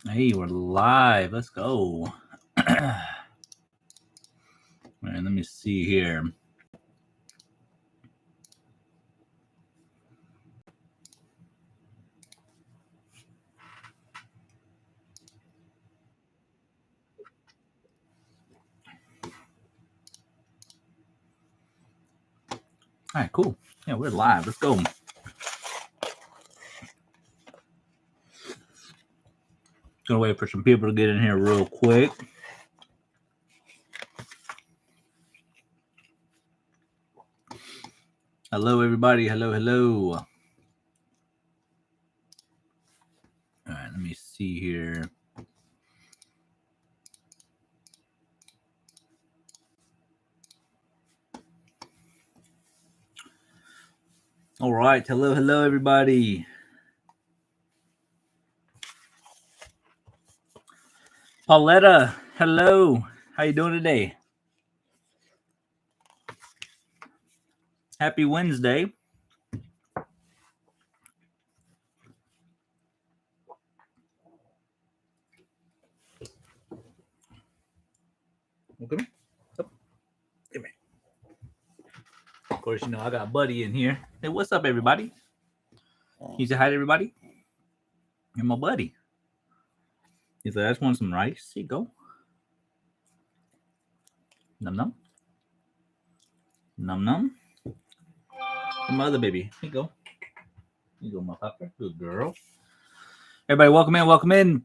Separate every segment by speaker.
Speaker 1: Hey, we're live. Let's go. All right, let me see here. All right, cool. Yeah, we're live. Let's go. Gonna wait for some people to get in here real quick. Hello, everybody. Hello, hello. All right, let me see here. All right, hello, hello, everybody. Pauletta, hello. How you doing today? Happy Wednesday. Okay. Oh, come here. Of course, you know I got Buddy in here. Hey, what's up, everybody? Can you say hi to everybody? You're my buddy. He's like, I just want some rice. Here you go. Num num. Num num. Mother baby. Here you go. Here you go, my papa. Good girl. Everybody, welcome in. Welcome in.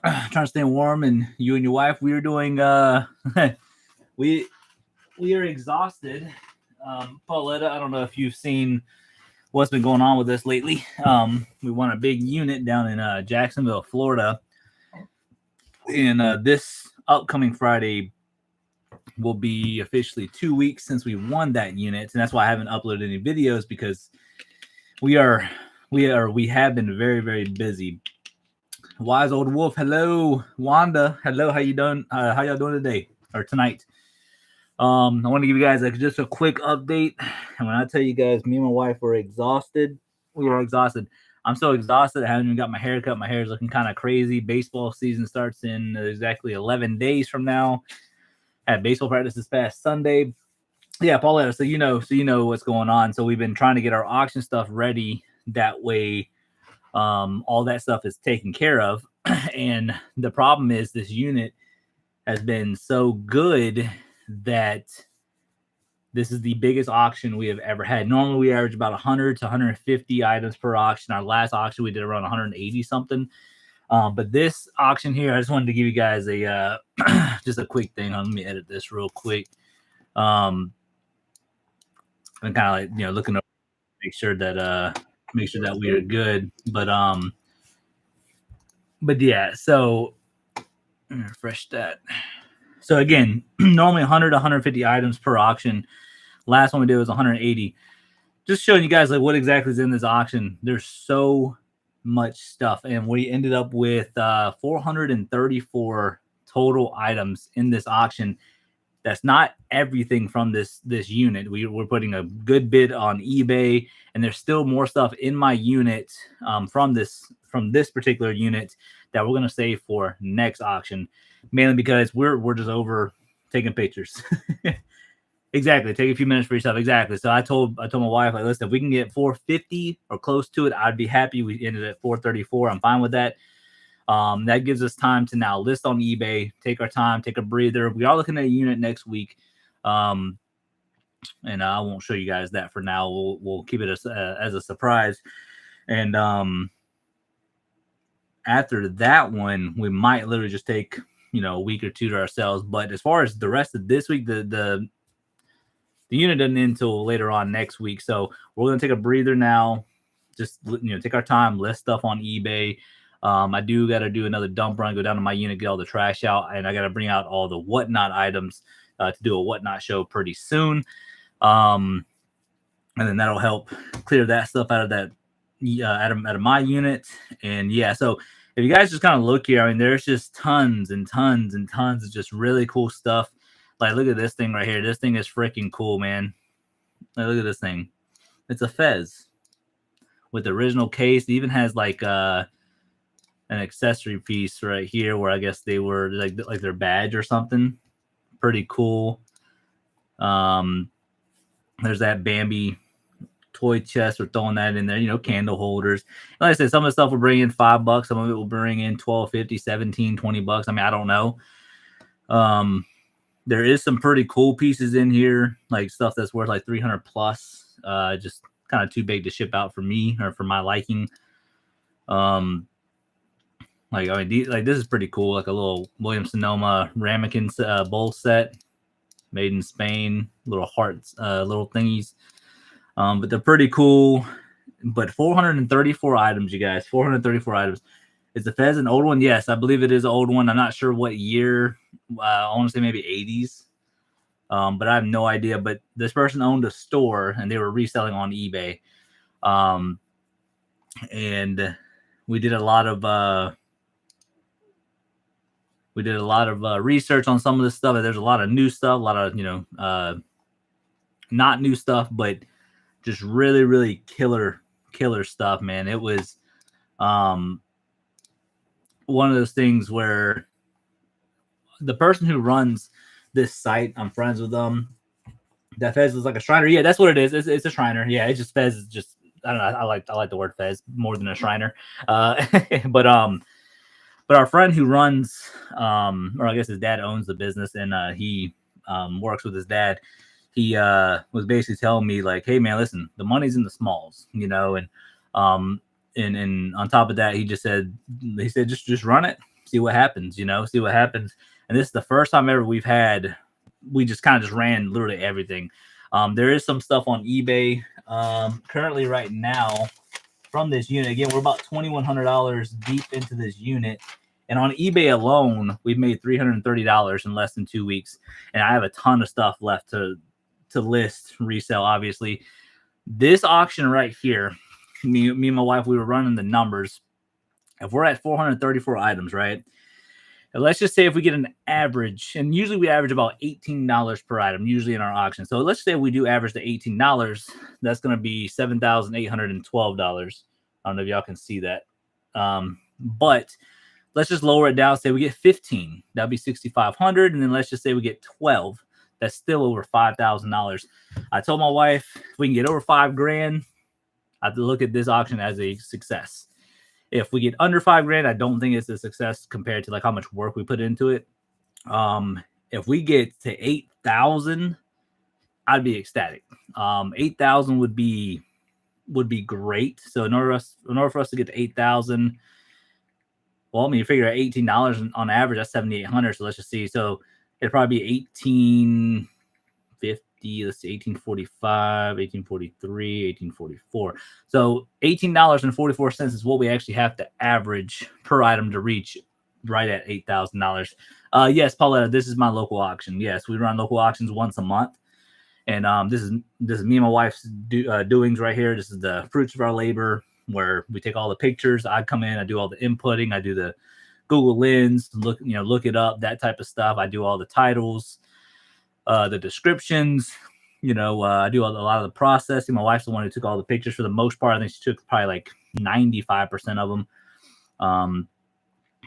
Speaker 1: Trying to stay warm, and you and your wife, we are doing. we are exhausted. Pauletta, I don't know if you've seen what's been going on with us lately. We won a big unit down in Jacksonville, Florida, and this upcoming Friday will be officially 2 weeks since we won that unit, and that's why I haven't uploaded any videos, because we have been very, very busy. Wise old wolf, hello. Wanda, hello. How you doing? How y'all doing today or tonight? I want to give you guys just a quick update. And when I tell you guys, me and my wife were exhausted. We were exhausted. I'm so exhausted. I haven't even got my hair cut. My hair is looking kind of crazy. Baseball season starts in exactly 11 days from now. I had baseball practice this past Sunday. Yeah, Pauletta. So you know what's going on. So we've been trying to get our auction stuff ready. That way, all that stuff is taken care of. And the problem is this unit has been so good that this is the biggest auction we have ever had. Normally we average about 100 to 150 items per auction. Our last auction we did around 180 something. But this auction here, I just wanted to give you guys a just a quick thing. Let me edit this real quick. I'm kind of like looking over, make sure that we are good. But yeah, so refresh that. So again, normally 100 to 150 items per auction. Last one we did was 180. Just showing you guys like what exactly is in this auction. There's so much stuff, and we ended up with 434 total items in this auction. That's not everything from this unit. We're putting a good bid on eBay, and there's still more stuff in my unit from this particular unit that we're gonna save for next auction, mainly because we're just over taking pictures. Exactly. Take a few minutes for yourself. Exactly. So I told my wife, like, listen, if we can get 450 or close to it, I'd be happy. We ended at 434. I'm fine with that. That gives us time to now list on eBay, take our time, take a breather. We are looking at a unit next week. And I won't show you guys that for now. We'll keep it as a surprise. And after that one, we might literally just take a week or two to ourselves. But as far as the rest of this week, the unit doesn't end until later on next week. So we're going to take a breather now. Just, take our time, list stuff on eBay. I do got to do another dump run, go down to my unit, get all the trash out. And I got to bring out all the whatnot items to do a whatnot show pretty soon. And then that'll help clear that stuff out of that, out of my unit. And yeah, so if you guys just kind of look here, I mean, there's just tons and tons and tons of just really cool stuff. Like, look at this thing right here. This thing is freaking cool, man. Like, look at this thing. It's a Fez with the original case. It even has like an accessory piece right here where I guess they were like their badge or something. Pretty cool. There's that Bambi toy chest. We're throwing that in there, you know, candle holders. Like I said, some of the stuff will bring in $5, some of it will bring in $12.50, $17, $20. I mean, I don't know. There is some pretty cool pieces in here, like stuff that's worth like 300 plus. Just kind of too big to ship out for me or for my liking. Like, I mean, like this is pretty cool, like a little Williams Sonoma ramekin bowl set made in Spain, little hearts, little thingies. But they're pretty cool. But 434 items, you guys. 434 items. Is the Fez an old one? Yes, I believe it is an old one. I'm not sure what year. I want to say maybe 80s. But I have no idea. But this person owned a store and they were reselling on eBay. And we did a lot of research on some of this stuff. There's a lot of new stuff, a lot of, you know, not new stuff, but just really, really killer stuff, man. It was one of those things where the person who runs this site, I'm friends with them. That Fez was like a Shriner. Yeah, that's what it is. It's a Shriner. Yeah, it's just Fez is just, I don't know. I like the word Fez more than a Shriner. But our friend who runs, or I guess his dad owns the business, and he works with his dad. He was basically telling me like, "Hey man, listen, the money's in the smalls, you know." And on top of that, he said just run it, see what happens, you know, see what happens. And this is the first time ever we just kind of just ran literally everything. There is some stuff on eBay currently right now from this unit. Again, we're about $2,100 deep into this unit. And on eBay alone, we've made $330 in less than 2 weeks. And I have a ton of stuff left to list, resell, obviously. This auction right here, me and my wife, we were running the numbers. If we're at 434 items, right? And let's just say if we get an average, and usually we average about $18 per item, usually in our auction. So let's say we do average the $18, that's going to be $7,812. I don't know if y'all can see that. But let's just lower it down. Say we get 15, that'd be $6,500. And then let's just say we get 12. That's still over $5,000. I told my wife, if we can get over $5,000, I have to look at this auction as a success. If we get under $5,000, I don't think it's a success compared to like how much work we put into it. If we get to 8,000, I'd be ecstatic. 8,000 would be great. So in order for us to get to 8,000, well, I mean, you figure at $18 on average, that's $7,800. So let's just see. So it'd probably be $1,850. Let's see, $1,845, $1,843, $1,844. So $18.44 is what we actually have to average per item to reach right at $8,000. Yes, Pauletta, this is my local auction. Yes, we run local auctions once a month. And this is me and my wife's doings right here. This is the fruits of our labor, where we take all the pictures. I come in, I do all the inputting, I do the Google Lens, look it up, that type of stuff. I do all the titles, the descriptions, I do a lot of the processing. My wife's the one who took all the pictures for the most part. I think she took probably like 95% of them.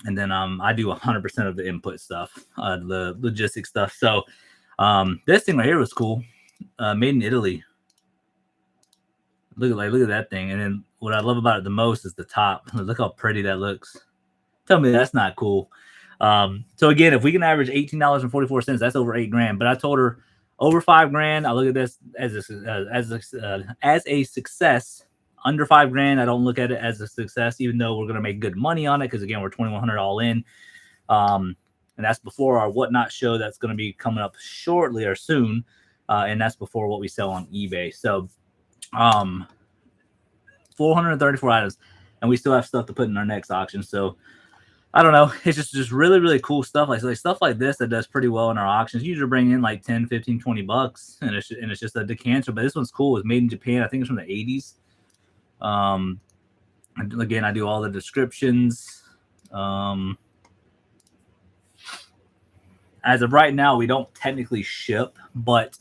Speaker 1: And then I do 100% of the input stuff, the logistics stuff. So this thing right here was cool. Made in Italy. Look at that thing. And then what I love about it the most is the top. Look how pretty that looks. Tell me that's not cool. So again, if we can average $18.44, that's over $8,000. But I told her over $5,000, I look at this as a success. Under $5,000, I don't look at it as a success, even though we're going to make good money on it. Because again, we're $2,100 all in. And that's before our Whatnot show that's going to be coming up shortly or soon. And that's before what we sell on eBay. So 434 items, and we still have stuff to put in our next auction. So I don't know. It's just really, really cool stuff. Like stuff like this that does pretty well in our auctions. Usually bring in like 10, 15, $20, and it's just a decanter. But this one's cool. It's made in Japan. I think it's from the 80s. And again, I do all the descriptions. As of right now, we don't technically ship, but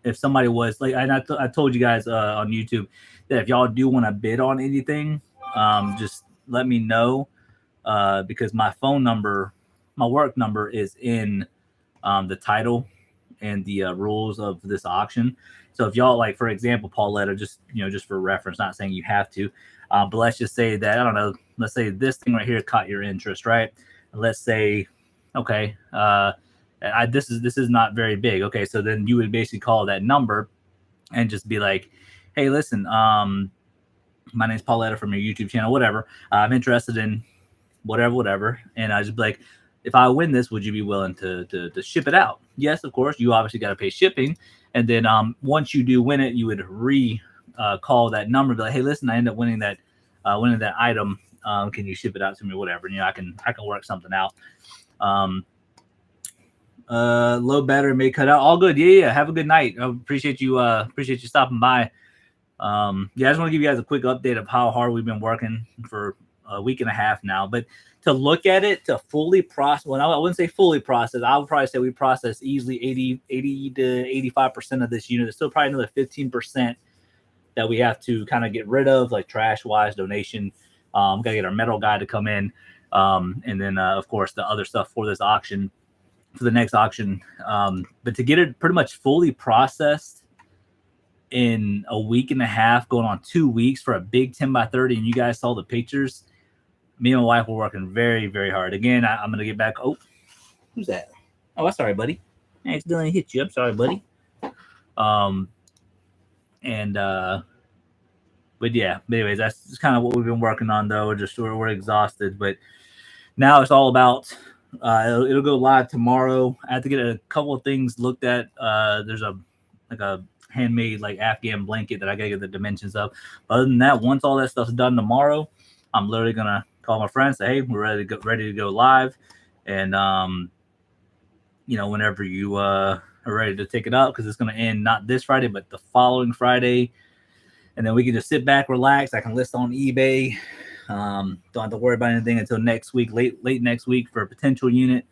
Speaker 1: if somebody was like, and I told you guys on YouTube that if y'all do want to bid on anything, just let me know. because my phone number, my work number, is in the title and the rules of this auction. So if y'all, like, for example, Pauletta, just just for reference, not saying you have to, but let's just say that, I don't know, let's say this thing right here caught your interest, right? Let's say, okay, this is not very big. Okay, so then you would basically call that number and just be like, hey, listen, my name's Pauletta from your YouTube channel, whatever. I'm interested in whatever. And I just be like, if I win this, would you be willing to ship it out? Yes, of course. You obviously got to pay shipping. And then once you do win it, you would call that number, be like, hey, listen, I ended up winning that item. Can you ship it out to me, whatever? And, I can work something out. Low battery may cut out. All good. Yeah. Have a good night. I appreciate you stopping by. I just want to give you guys a quick update of how hard we've been working for a week and a half now. But to look at it, to fully process, well, I wouldn't say fully process. I would probably say we process easily 80 to 85% of this unit. There's still probably another 15% that we have to kind of get rid of, like trash-wise, donation. Got to get our metal guy to come in. And then, of course, the other stuff for this auction, for the next auction. But to get it pretty much fully processed in a week and a half, going on 2 weeks for a big 10 by 30, and you guys saw the pictures, me and my wife were working very, very hard. Again, I'm going to get back. Oh, who's that? Oh, I'm sorry, buddy. I accidentally hit you. I'm sorry, buddy. But yeah, but anyways, that's just kind of what we've been working on, though. We're exhausted, but now it's all about, it'll go live tomorrow. I have to get a couple of things looked at. There's a handmade Afghan blanket that I gotta get the dimensions of. Other than that, once all that stuff's done tomorrow, I'm literally gonna call my friends, say, hey, we're ready to go live, and whenever you are ready to take it up, because it's gonna end not this Friday but the following Friday, and then we can just sit back, relax. I can list on eBay. Don't have to worry about anything until next week, late next week, for a potential unit.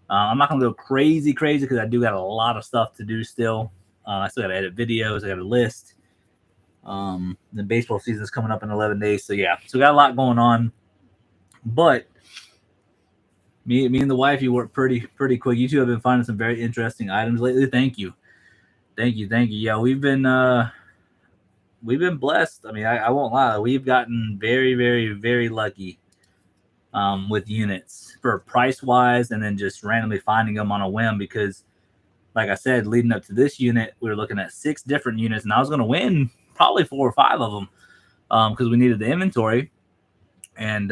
Speaker 1: I'm not gonna go crazy because I do got a lot of stuff to do still. I still got to edit videos. I got a list. The baseball season is coming up in 11 days. So, yeah. So, we got a lot going on. But me and the wife, you work pretty quick. You two have been finding some very interesting items lately. Thank you. Yeah, we've been blessed. I mean, I won't lie. We've gotten very, very, very lucky with units for price-wise, and then just randomly finding them on a whim, because like I said, leading up to this unit, we were looking at 6 different units, and I was going to win probably 4 or 5 of them because we needed the inventory. And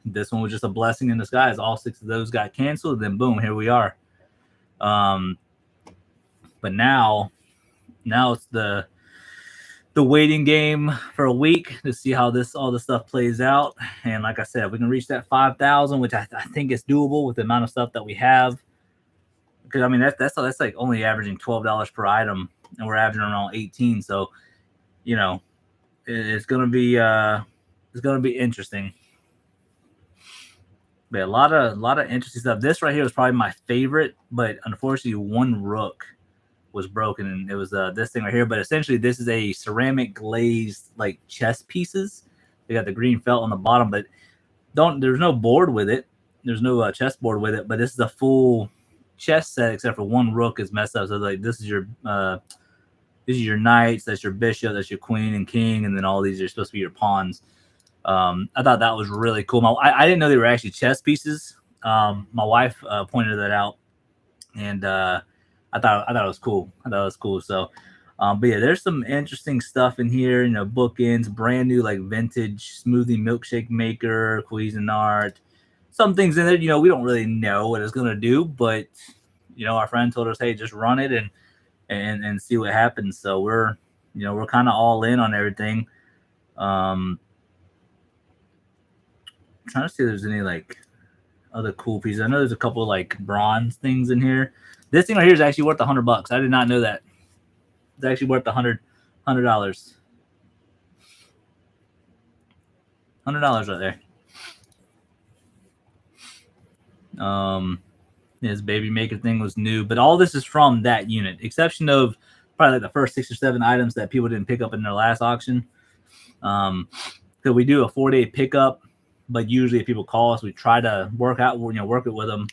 Speaker 1: this one was just a blessing in disguise. All 6 of those got canceled, then boom, here we are. But now it's the waiting game for a week to see how all this stuff plays out. And like I said, we can reach that 5,000, which I think is doable with the amount of stuff that we have. Because I mean that's like only averaging $12 per item, and we're averaging around 18. So, it's gonna be interesting. But a lot of interesting stuff. This right here was probably my favorite, but unfortunately, one rook was broken, and it was this thing right here. But essentially, this is a ceramic glazed chess pieces. They got the green felt on the bottom, but there's no board with it. There's no chess board with it. But this is a full chess set, except for one rook is messed up. So this is your knights, that's your bishop, that's your queen and king, and then all these are supposed to be your pawns. I thought that was really cool. I didn't know they were actually chess pieces. My wife pointed that out, and I thought it was cool. So, but yeah, there's some interesting stuff in here. Bookends, brand new vintage smoothie milkshake maker, Cuisinart. Some things in there, we don't really know what it's gonna do, but our friend told us, hey, just run it and see what happens. So we're kind of all in on everything. Trying to see if there's any other cool pieces. I know there's a couple bronze things in here. This thing right here is actually worth $100. I did not know that. It's actually worth $100. $100 right there. His baby maker thing was new, but all this is from that unit, exception of probably the first 6 or 7 items that people didn't pick up in their last auction. So we do a 4-day pickup but usually if people call us, we try to work it with them.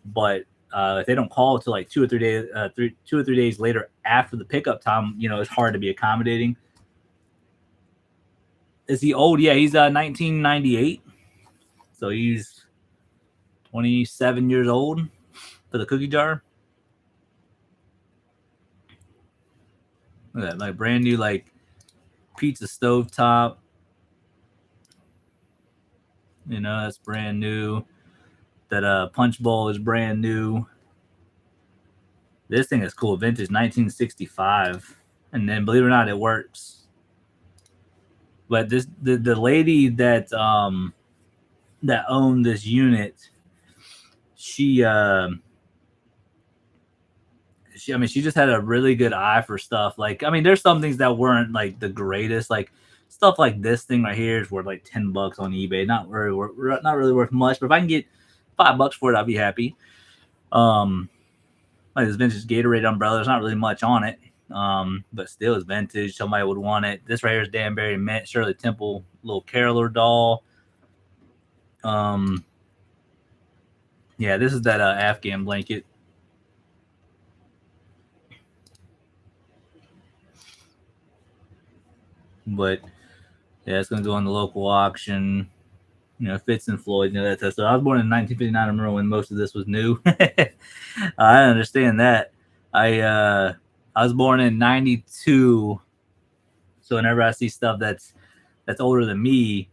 Speaker 1: But if they don't call till like 2 or 3 days later after the pickup time, it's hard to be accommodating. Is he old? Yeah, he's 1998, so he's 27 years old for the cookie jar. Look at that, like brand new, like pizza stovetop. That's brand new. That punch bowl is brand new. This thing is cool, vintage 1965, and then believe it or not, it works. But the lady that owned this unit, she just had a really good eye for stuff. Like, there's some things that weren't like the greatest, like stuff like this thing right here is worth like $10 on eBay. Not really worth much, but if I can get $5 for it, I'll be happy. Like this vintage Gatorade umbrella, there's not really much on it, but still it's vintage. Somebody would want it. This right here is Danbury Mint, Shirley Temple, little caroler doll. Yeah, this is that Afghan blanket. But yeah, it's gonna go on the local auction. Fitz and Floyd, that stuff. So I was born in 1959. I remember when most of this was new. I understand that. I was born in 92. So whenever I see stuff that's older than me,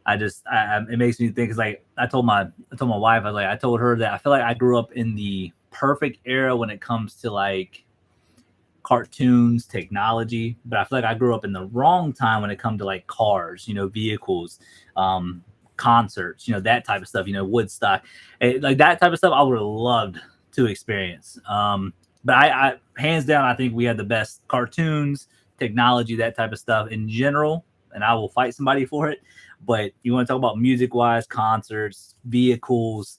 Speaker 1: it makes me think. It's like I told my wife, I told her that I feel like I grew up in the perfect era when it comes to like cartoons, technology, but I feel like I grew up in the wrong time when it comes to like cars, vehicles, concerts, that type of stuff, Woodstock, like that type of stuff. I would have loved to experience. But I hands down, I think we had the best cartoons, technology, that type of stuff in general, and I will fight somebody for it. But you want to talk about music wise, concerts, vehicles,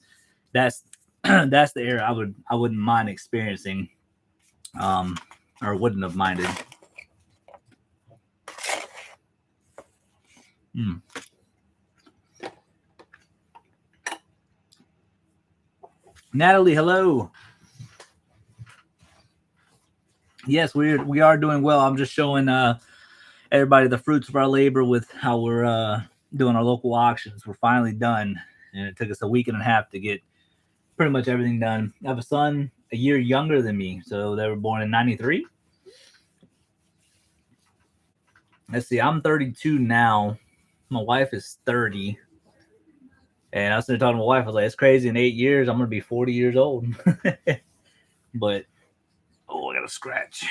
Speaker 1: that's the era I wouldn't mind experiencing, or wouldn't have minded. Natalie, hello. Yes, we are doing well. I'm just showing everybody the fruits of our labor with how we're doing our local auctions. We're finally done, and it took us a week and a half to get pretty much everything done. I have a son a year younger than me, so they were born in 93. Let's see, I'm 32 now. My wife is 30. And I was talking to my wife, I was like, it's crazy. In 8 years, I'm going to be 40 years old. But, I got a scratch.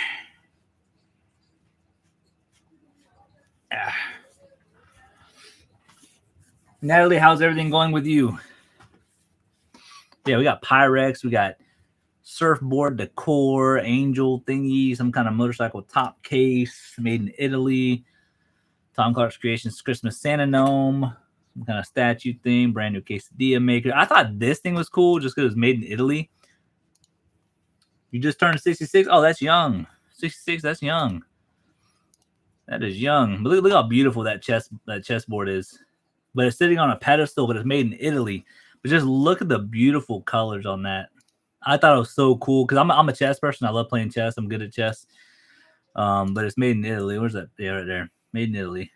Speaker 1: Natalie, how's everything going with you? Yeah, we got Pyrex. We got surfboard decor, angel thingy, some kind of motorcycle top case made in Italy. Tom Clark's Creations Christmas Santa gnome, some kind of statue thing, brand new quesadilla maker. I thought this thing was cool just because it was made in Italy. You just turned 66? Oh, that's young. 66, that's young. That is young. But look how beautiful that chessboard is. But it's sitting on a pedestal, but it's made in Italy. But just look at the beautiful colors on that. I thought it was so cool because I'm a chess person. I love playing chess. I'm good at chess. But it's made in Italy. Where's that? Yeah, right there. Made in Italy.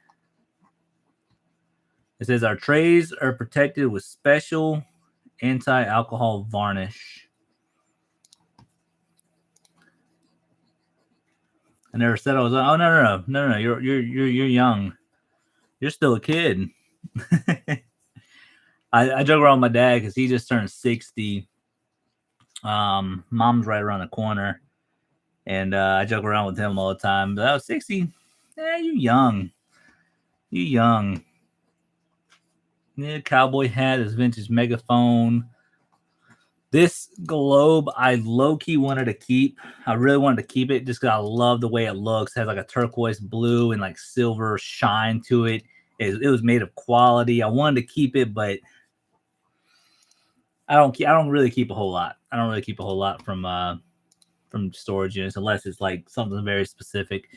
Speaker 1: It says our trays are protected with special anti-alcohol varnish. I never said I was. Oh no! You're young. You're still a kid. I joke around with my dad because he just turned 60. Mom's right around the corner, and I joke around with him all the time. But I was 60. Yeah, you young. You young. Yeah, cowboy hat, this vintage megaphone. This globe, I low-key wanted to keep. I really wanted to keep it just because I love the way it looks. It has like a turquoise blue and like silver shine to it. It was made of quality. I wanted to keep it, but I don't really keep a whole lot. I don't really keep a whole lot from storage units unless it's like something very specific.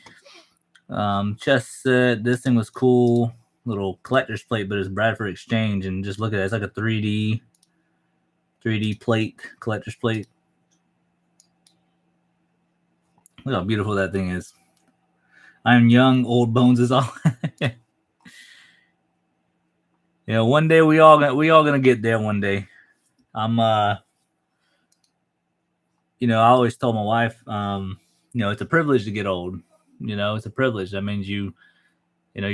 Speaker 1: Chess set. This thing was cool. little collector's plate, but it's Bradford Exchange. And just look at it. It's like a 3D plate, collector's plate. Look how beautiful that thing is. I'm young, old bones is all. One day we all gonna get there one day. I'm I always told my wife, it's a privilege to get old. It's a privilege. That means your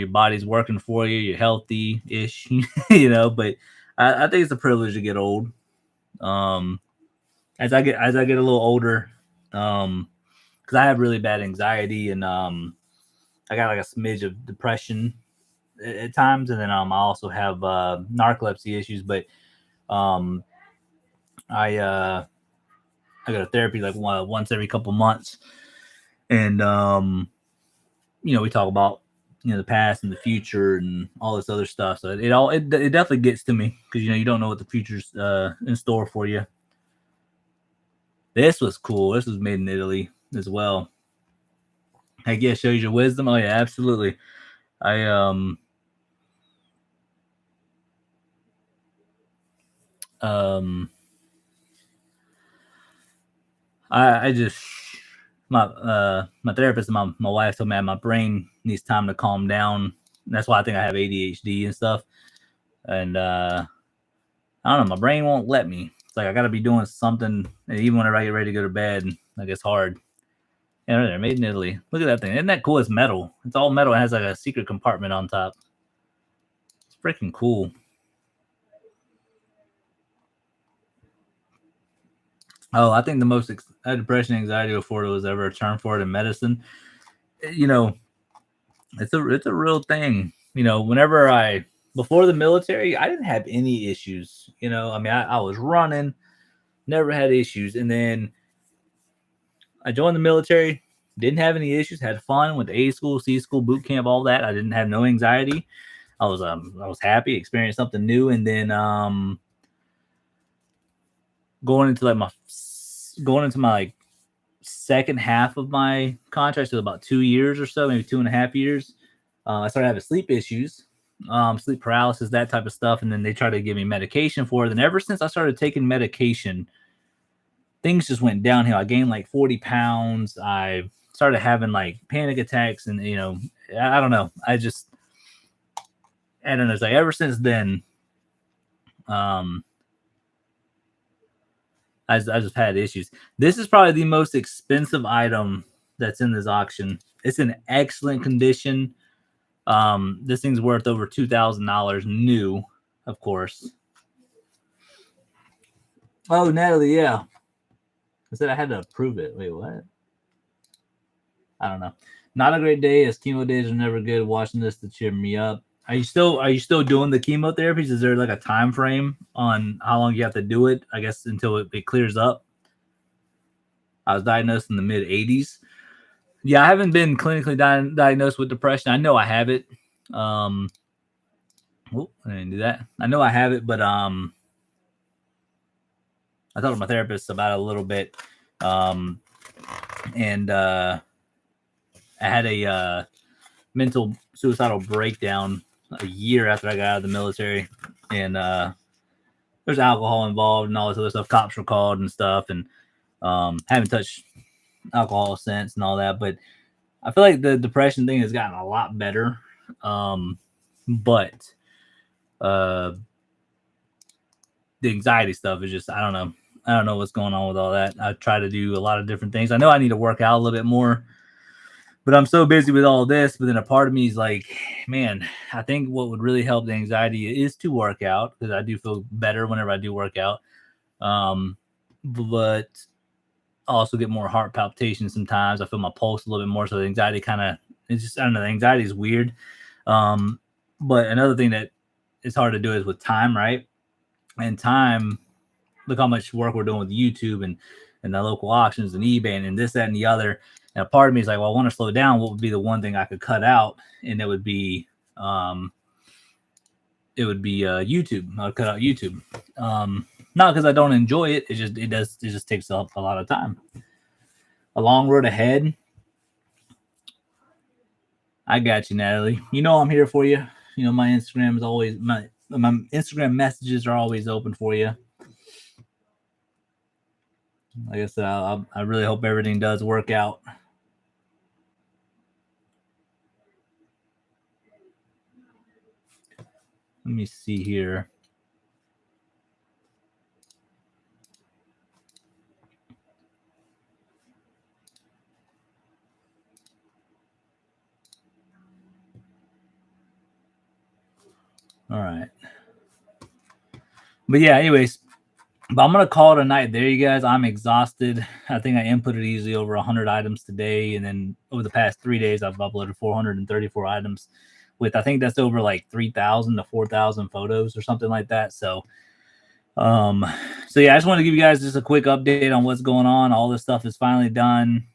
Speaker 1: body's working for you, you're healthy ish, but I think it's a privilege to get old. As I get a little older, because I have really bad anxiety and I got like a smidge of depression at times, and then I also have narcolepsy issues. But I go to therapy like once every couple months, and we talk about the past and the future and all this other stuff. So it definitely gets to me because you don't know what the future's in store for you. This was cool. This was made in Italy as well. Heck yeah, shows your wisdom. Oh yeah, absolutely. I just my therapist and my wife told me my brain needs time to calm down. That's why I think I have ADHD and stuff. And I don't know, my brain won't let me. It's like I got to be doing something, and even whenever I get ready to go to bed, like it's hard. Yeah, right there, made in Italy. Look at that thing. Isn't that cool? It's metal. It's all metal. It has like a secret compartment on top. It's freaking cool. Oh, I think the most depression, anxiety before it was ever a term for it in medicine. It's a real thing. Whenever before the military, I didn't have any issues. I was running, never had issues, and then I joined the military, didn't have any issues, had fun, went to A school, C school, boot camp, all that. I didn't have no anxiety. I was happy, experienced something new, and then going into my like second half of my contract, so about 2 years or so, maybe 2.5 years, I started having sleep issues, sleep paralysis, that type of stuff, and then they tried to give me medication for it. And ever since I started taking medication, things just went downhill. I gained like 40 pounds. I started having like panic attacks, and I don't know. I don't know. It's like ever since then, I just had issues. This is probably the most expensive item that's in this auction. It's in excellent condition. This thing's worth over $2,000 new, of course. Oh, Natalie, yeah. I said I had to approve it. Wait, what? I don't know. Not a great day, as chemo days are never good. Watching this to cheer me up. Are you still doing the chemotherapies? Is there like a time frame on how long you have to do it? I guess until it clears up. I was diagnosed in the mid 80s. Yeah, I haven't been clinically diagnosed with depression. I know I have it. I didn't do that. I know I have it, but I talked to my therapist about it a little bit. And I had a mental suicidal breakdown a year after I got out of the military, and there's alcohol involved and all this other stuff. Cops were called and stuff, and haven't touched alcohol since and all that. But I feel like the depression thing has gotten a lot better. But the anxiety stuff is just, I don't know what's going on with all that. I try to do a lot of different things. I know I need to work out a little bit more, but I'm so busy with all this. But then a part of me is like, man, I think what would really help the anxiety is to work out, because I do feel better whenever I do work out. But I also get more heart palpitations sometimes. I feel my pulse a little bit more. So the anxiety it's just, I don't know, the anxiety is weird. But another thing that is hard to do is with time, right? And time, look how much work we're doing with YouTube and the local auctions and eBay and this, that, and the other. And a part of me is like, well, I want to slow down. What would be the one thing I could cut out? And it would be YouTube. I'll cut out YouTube. Not because I don't enjoy it. It just takes up a lot of time. A long road ahead. I got you, Natalie. You know I'm here for you. my Instagram is always my Instagram messages are always open for you. Like I said, I really hope everything does work out. Let me see here. All right. But yeah, anyways, but I'm gonna call it a night there, you guys. I'm exhausted. I think I inputted easily over 100 items today, and then over the past 3 days, I've uploaded 434 items. With I think that's over like 3,000 to 4,000 photos or something like that. So yeah, I just want to give you guys just a quick update on what's going on. All this stuff is finally done,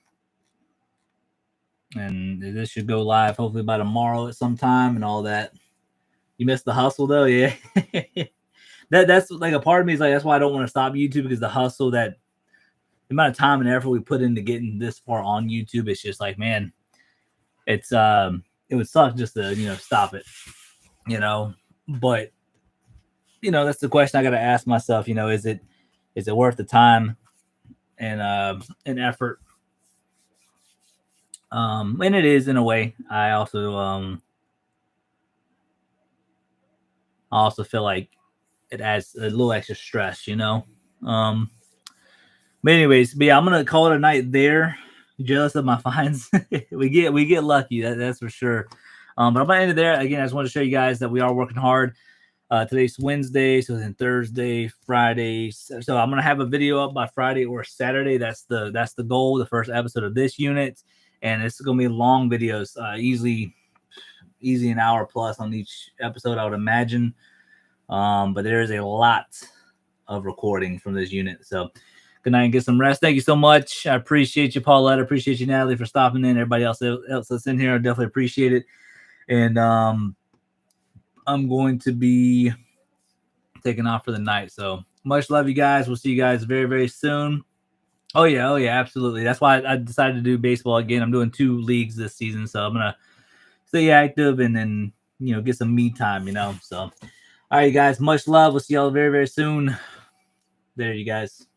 Speaker 1: and this should go live hopefully by tomorrow at some time and all that. You missed the hustle though, yeah. That's like a part of me is like that's why I don't want to stop YouTube, because the hustle, that the amount of time and effort we put into getting this far on YouTube, it's just like, man, it's it would suck just to stop it, but that's the question I got to ask myself. Is it worth the time and effort? And it is in a way. I also feel like it adds a little extra stress, but anyways, yeah, I'm gonna call it a night there. Jealous of my finds. we get lucky, that's for sure. But I'm gonna end it there. Again, I just want to show you guys that we are working hard. Today's Wednesday, so then Thursday, Friday. So I'm gonna have a video up by Friday or Saturday. That's the goal. The first episode of this unit, and it's gonna be long videos, easy an hour plus on each episode, I would imagine. But there is a lot of recording from this unit. So good night and get some rest. Thank you so much. I appreciate you, Paulette. I appreciate you, Natalie, for stopping in. Everybody else that's in here, I definitely appreciate it. And I'm going to be taking off for the night. So much love, you guys. We'll see you guys very, very soon. Oh yeah, absolutely. That's why I decided to do baseball again. I'm doing 2 leagues this season, so I'm gonna stay active and then get some me time. So all right, you guys. Much love. We'll see y'all very, very soon. There, you guys.